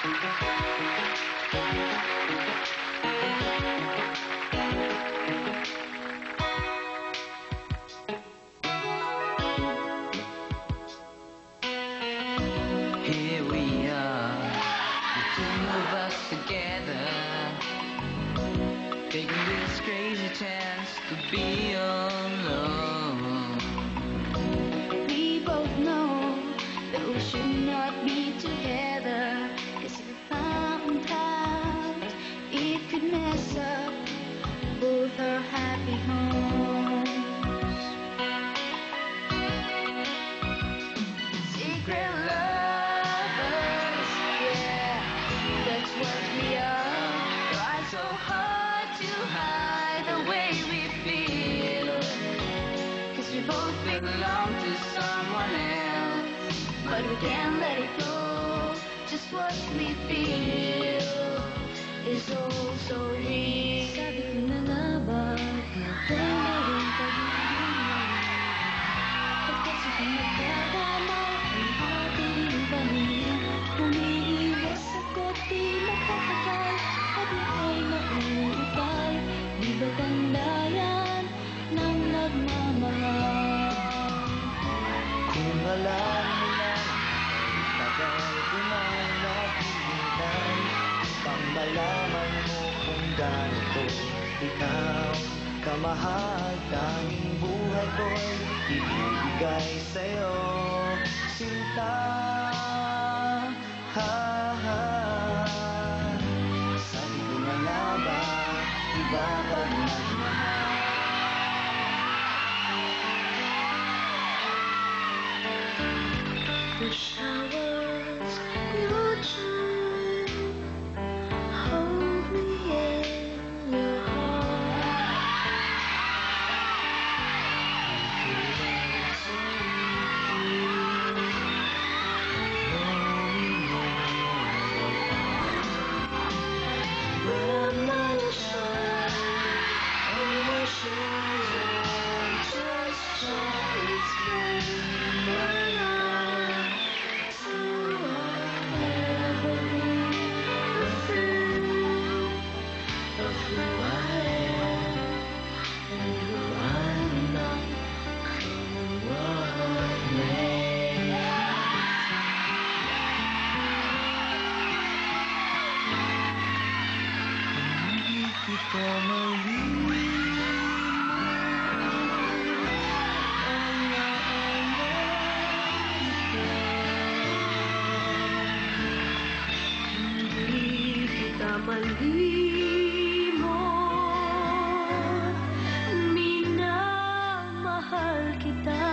Here we are, the two of us together, taking this crazy chance to be alone. We both know that we should not be together, 'cause we found out it could mess up both our happy homes. Secret lovers, yeah, that's what we are. Try so hard to hide the way we feel, 'cause we both belong to someone else, but we can't let it go. Just what we feel is all so real. Sabi ko na nga ba, natin na rin pag-ibig, pagkat sa pinagkakama ang ating pamilya. Umiiwas ako't di makatagal, at ika'y nauutay. Di ba tanda yan ng nagmamahal? Kung alam mo lang, tagal ko nang naghihintay, pang malaman mo kung gaano ko ikaw kamahal. Tanging buhay ko'y ibibigay sa'yo, sinta. Sabi ko na nga ba, iba pag nagmahal. The showers you dream, hold me in your heart. But I'm not sure, I'm not sure, just try to explain my life. So I'll never be afraid of who I am and who I'm not. Come what may. Hindi kita malimutan, ang naalala kita. Hindi kita malimot, minamahal kita.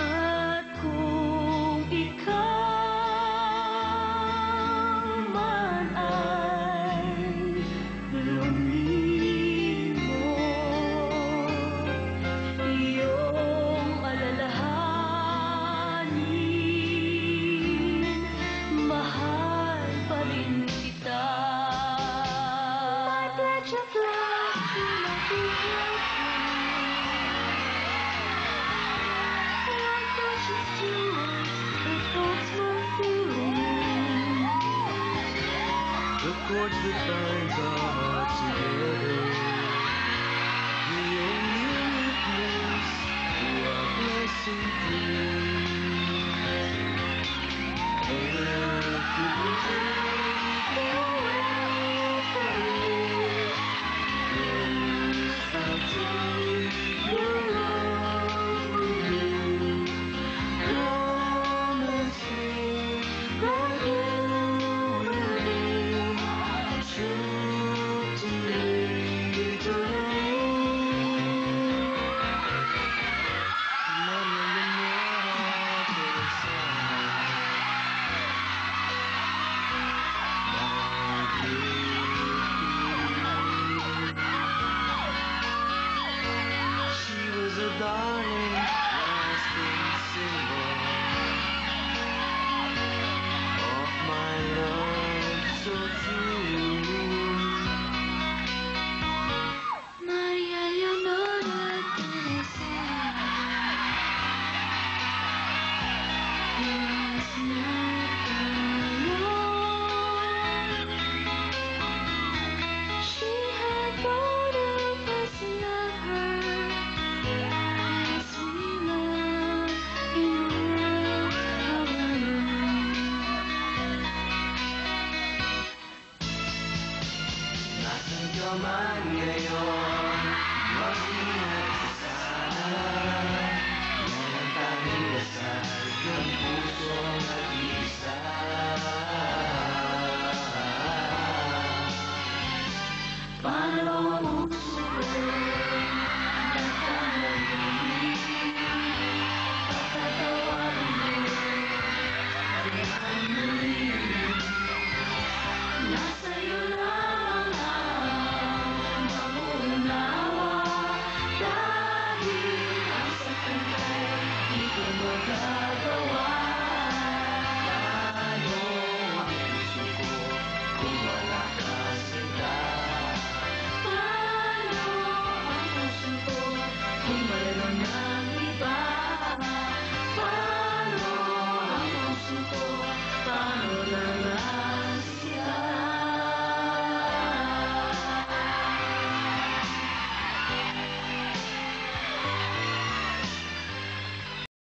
At kung ikaw man ay lumimot, iyong alalahanin, mahal pa rin kita. My pledge of love will not be broken, like precious jewels that holds my feeling. The chords that bind our hearts together, the only witness to our blessed dream. A love that will take forever. Rose fountain, your love will live. Come and see that you will be true to me, eternally. man